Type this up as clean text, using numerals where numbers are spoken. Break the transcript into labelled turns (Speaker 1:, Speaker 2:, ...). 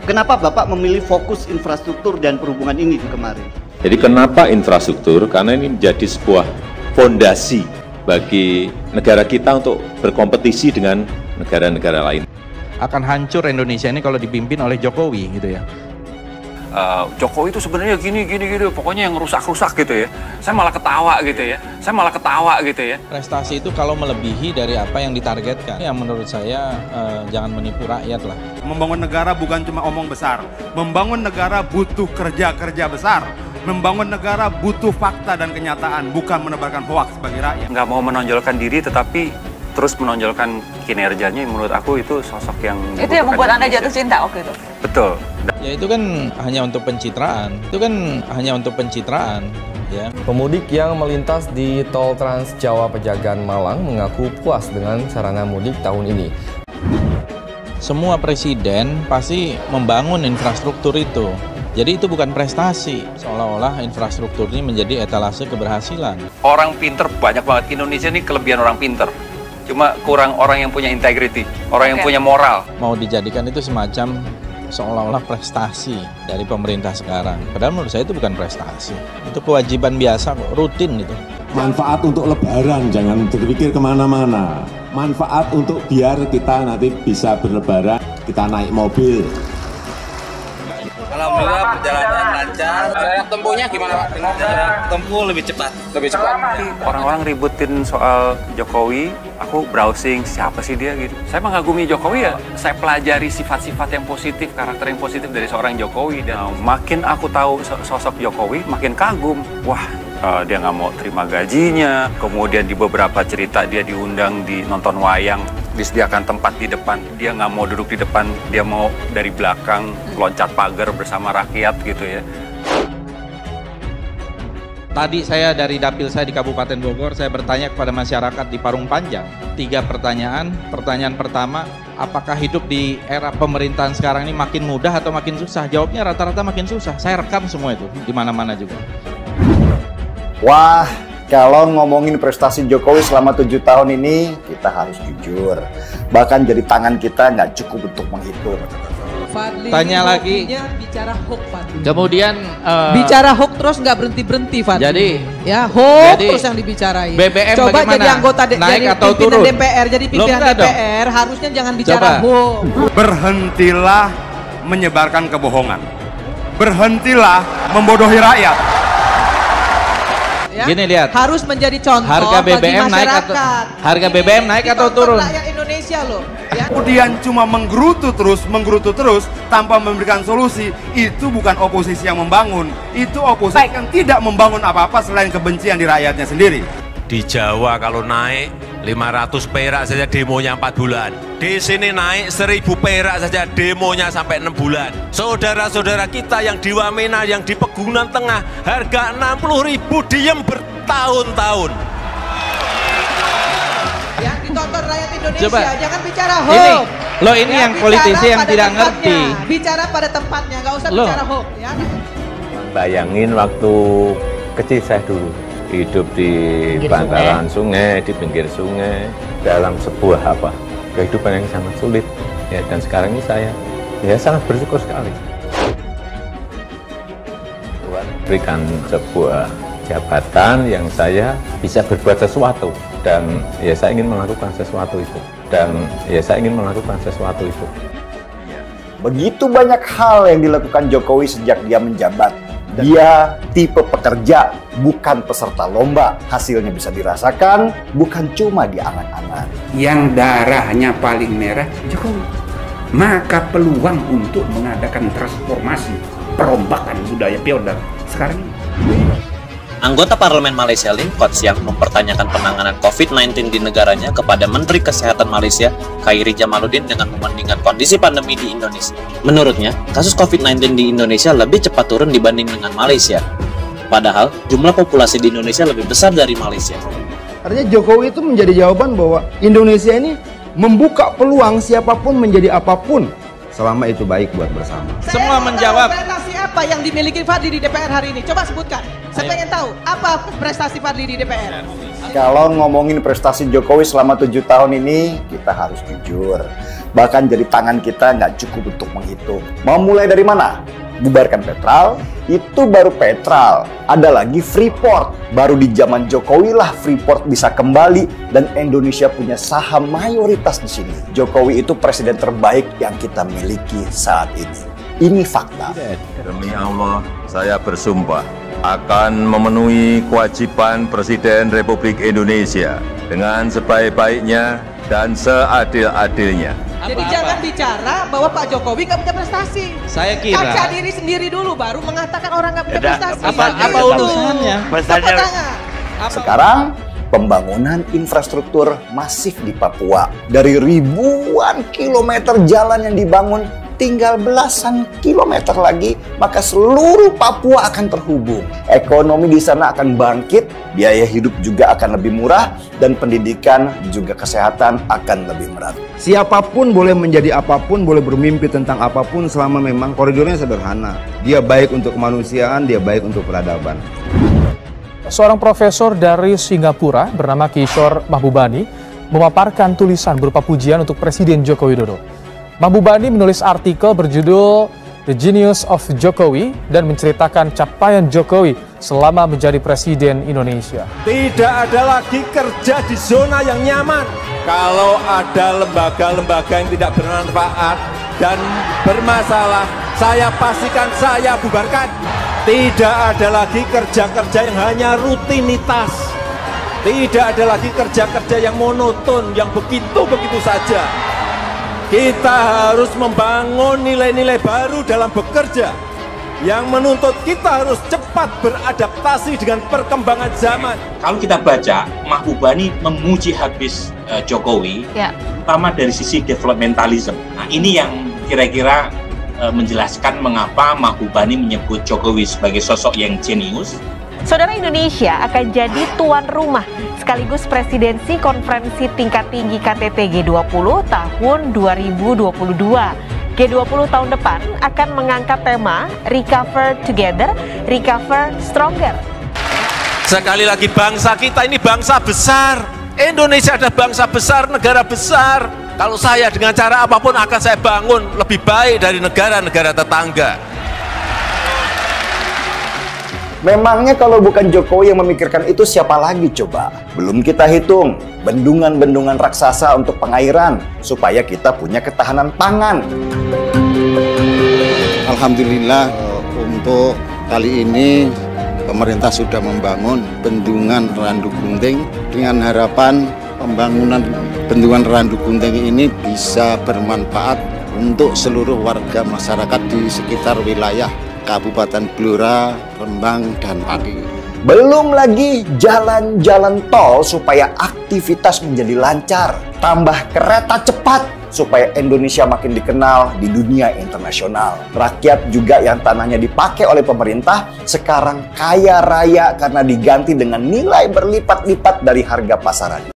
Speaker 1: Kenapa Bapak memilih fokus infrastruktur dan perhubungan ini kemarin?
Speaker 2: Jadi kenapa infrastruktur? Karena ini menjadi sebuah fondasi bagi negara kita untuk berkompetisi dengan negara-negara lain.
Speaker 3: Akan hancur Indonesia ini kalau dipimpin oleh Jokowi gitu ya.
Speaker 4: Jokowi itu sebenarnya gini, pokoknya yang rusak-rusak gitu ya. Saya malah ketawa gitu ya.
Speaker 3: Prestasi itu kalau melebihi dari apa yang ditargetkan, yang menurut saya jangan menipu rakyat lah.
Speaker 5: Membangun negara bukan cuma omong besar. Membangun negara butuh kerja besar. Membangun negara butuh fakta dan kenyataan, bukan menebarkan hoaks bagi rakyat.
Speaker 4: Nggak mau menonjolkan diri, tetapi terus menonjolkan kinerjanya, menurut aku itu sosok yang...
Speaker 6: Itu yang membuat Anda jatuh cinta waktu itu?
Speaker 4: Betul.
Speaker 3: Ya itu kan hanya untuk pencitraan. Ya.
Speaker 7: Pemudik yang melintas di Tol Trans Jawa Pejagan Malang mengaku puas dengan sarana mudik tahun ini.
Speaker 3: Semua presiden pasti membangun infrastruktur itu. Jadi itu bukan prestasi, seolah-olah infrastruktur ini menjadi etalase keberhasilan.
Speaker 4: Orang pinter banyak banget, Indonesia ini kelebihan orang pinter. Cuma kurang orang yang punya integrity, orang yang punya moral.
Speaker 3: Mau dijadikan itu semacam seolah-olah prestasi dari pemerintah sekarang. Padahal menurut saya itu bukan prestasi. Itu kewajiban biasa, rutin itu.
Speaker 8: Manfaat untuk lebaran, jangan berpikir kemana-mana. Manfaat untuk biar kita nanti bisa berlebaran, kita naik mobil.
Speaker 9: Alhamdulillah perjalanan lancar. Jarak tempuhnya gimana Pak? Jarak tempuh lebih cepat.
Speaker 4: Orang-orang ributin soal Jokowi, aku browsing siapa sih dia gitu. Saya mengagumi Jokowi ya, saya pelajari sifat-sifat yang positif, karakter yang positif dari seorang Jokowi. Dan makin aku tahu sosok Jokowi, makin kagum. Wah, dia nggak mau terima gajinya. Kemudian di beberapa cerita dia diundang di nonton wayang, disediakan tempat di depan. Dia nggak mau duduk di depan, dia mau dari belakang loncat pagar bersama rakyat gitu ya.
Speaker 3: Tadi saya dari dapil saya di Kabupaten Bogor, saya bertanya kepada masyarakat di Parung Panjang. 3 pertanyaan. Pertanyaan pertama, apakah hidup di era pemerintahan sekarang ini makin mudah atau makin susah? Jawabnya rata-rata makin susah. Saya rekam semua itu, di mana-mana juga.
Speaker 1: Wah, kalau ngomongin prestasi Jokowi selama 7 tahun ini, kita harus jujur. Bahkan jari tangan kita nggak cukup untuk menghitung.
Speaker 10: Fadli,
Speaker 3: tanya lagi.
Speaker 10: Bicara hoax, Fadli.
Speaker 3: Kemudian
Speaker 10: bicara hoax terus nggak berhenti Fadli.
Speaker 3: Jadi
Speaker 10: ya hoax terus yang dibicarain.
Speaker 3: BBM
Speaker 10: coba
Speaker 3: bagaimana?
Speaker 10: Jadi anggota
Speaker 3: naik
Speaker 10: jadi
Speaker 3: atau
Speaker 10: pimpinan
Speaker 3: turun?
Speaker 10: DPR, jadi pimpinan DPR harusnya jangan bicara hoax.
Speaker 5: Berhentilah menyebarkan kebohongan. Berhentilah membodohi rakyat.
Speaker 10: Ya,
Speaker 3: gini lihat.
Speaker 10: Harus menjadi contoh
Speaker 3: harga BBM
Speaker 10: bagi masyarakat.
Speaker 3: Harga BBM naik atau turun?
Speaker 10: Rakyat Indonesia loh. Ya.
Speaker 5: Kemudian cuma menggerutu terus tanpa memberikan solusi, itu bukan oposisi yang membangun, itu oposisi yang tidak membangun apa-apa selain kebencian di rakyatnya sendiri.
Speaker 9: Di Jawa kalau naik 500 perak saja demonya 4 bulan. Di sini naik 1000 perak saja demonya sampai 6 bulan. Saudara-saudara kita yang di Wamena, yang di Pegunungan Tengah, harga 60.000 diem bertahun-tahun.
Speaker 10: Yang ditonton rakyat Indonesia,
Speaker 3: coba,
Speaker 10: jangan bicara hoax.
Speaker 3: Ini yang politisi yang tidak ngerti.
Speaker 10: Bicara pada tempatnya, nggak usah bicara hoax. Ya.
Speaker 2: Bayangin waktu kecil saya dulu, hidup di bantaran sungai, di pinggir sungai, dalam sebuah kehidupan yang sangat sulit. Ya, dan sekarang ini saya sangat bersyukur sekali. Berikan sebuah jabatan yang saya bisa berbuat sesuatu, dan saya ingin melakukan sesuatu itu,
Speaker 1: Begitu banyak hal yang dilakukan Jokowi sejak dia menjabat. Dia tipe pekerja, bukan peserta lomba. Hasilnya bisa dirasakan, bukan cuma di angan-angan.
Speaker 11: Yang darahnya paling merah Jokowi. Maka peluang untuk mengadakan transformasi, perombakan budaya feodal sekarang ini.
Speaker 12: Anggota Parlemen Malaysia Lim Kok Siang mempertanyakan penanganan COVID-19 di negaranya kepada Menteri Kesehatan Malaysia, Khairy Jamaluddin, dengan membandingkan kondisi pandemi di Indonesia. Menurutnya, kasus COVID-19 di Indonesia lebih cepat turun dibanding dengan Malaysia. Padahal, jumlah populasi di Indonesia lebih besar dari Malaysia.
Speaker 13: Artinya Jokowi itu menjadi jawaban bahwa Indonesia ini membuka peluang siapapun menjadi apapun, selama itu baik buat bersama.
Speaker 3: Semua menjawab.
Speaker 10: Prestasi apa yang dimiliki Fadli di DPR hari ini? Coba sebutkan. Saya pengen tahu apa prestasi Fadli di DPR.
Speaker 1: Kalau ngomongin prestasi Jokowi selama 7 tahun ini, kita harus jujur. Bahkan jari tangan kita nggak cukup untuk menghitung. Mau mulai dari mana? Bubarkan Petral, itu baru Petral. Ada lagi Freeport. Baru di zaman Jokowi lah Freeport bisa kembali dan Indonesia punya saham mayoritas di sini. Jokowi itu presiden terbaik yang kita miliki saat ini. Ini fakta.
Speaker 14: Demi Allah, saya bersumpah akan memenuhi kewajiban Presiden Republik Indonesia dengan sebaik-baiknya dan seadil-adilnya.
Speaker 10: Jadi jangan bicara bahwa Pak Jokowi nggak punya prestasi.
Speaker 3: Saya kira.
Speaker 10: Kaca diri sendiri dulu, baru mengatakan orang nggak punya prestasi.
Speaker 3: Apa urusannya?
Speaker 1: Sekarang pembangunan infrastruktur masif di Papua. Dari ribuan kilometer jalan yang dibangun, tinggal belasan kilometer lagi, maka seluruh Papua akan terhubung. Ekonomi di sana akan bangkit, biaya hidup juga akan lebih murah, dan pendidikan juga kesehatan akan lebih merata.
Speaker 13: Siapapun boleh menjadi apapun, boleh bermimpi tentang apapun selama memang koridornya sederhana. Dia baik untuk kemanusiaan, dia baik untuk peradaban.
Speaker 15: Seorang profesor dari Singapura bernama Kishore Mahbubani memaparkan tulisan berupa pujian untuk Presiden Joko Widodo. Mahbubani menulis artikel berjudul The Genius of Jokowi dan menceritakan capaian Jokowi selama menjadi Presiden Indonesia.
Speaker 9: Tidak ada lagi kerja di zona yang nyaman. Kalau ada lembaga-lembaga yang tidak bermanfaat dan bermasalah, saya pastikan saya bubarkan. Tidak ada lagi kerja-kerja yang hanya rutinitas. Tidak ada lagi kerja-kerja yang monoton, yang begitu-begitu saja. Kita harus membangun nilai-nilai baru dalam bekerja yang menuntut kita harus cepat beradaptasi dengan perkembangan zaman.
Speaker 16: Kalau kita baca, Mahbubani memuji habis Jokowi, terutama dari sisi developmentalism. Nah, ini yang kira-kira menjelaskan mengapa Mahbubani menyebut Jokowi sebagai sosok yang jenius.
Speaker 17: Saudara, Indonesia akan jadi tuan rumah sekaligus presidensi konferensi tingkat tinggi KTT G20 tahun 2022. G20 tahun depan akan mengangkat tema Recover Together, Recover Stronger.
Speaker 9: Sekali lagi, bangsa kita ini bangsa besar. Indonesia adalah bangsa besar, negara besar. Kalau saya dengan cara apapun akan saya bangun lebih baik dari negara-negara tetangga.
Speaker 1: Memangnya kalau bukan Jokowi yang memikirkan itu, siapa lagi coba? Belum kita hitung bendungan-bendungan raksasa untuk pengairan supaya kita punya ketahanan pangan.
Speaker 18: Alhamdulillah untuk kali ini pemerintah sudah membangun bendungan Randu Gunting dengan harapan pembangunan bendungan Randu Gunting ini bisa bermanfaat untuk seluruh warga masyarakat di sekitar wilayah Kabupaten Blora, Rembang, dan Pati.
Speaker 1: Belum lagi jalan-jalan tol supaya aktivitas menjadi lancar. Tambah kereta cepat supaya Indonesia makin dikenal di dunia internasional. Rakyat juga yang tanahnya dipakai oleh pemerintah sekarang kaya raya karena diganti dengan nilai berlipat-lipat dari harga pasaran.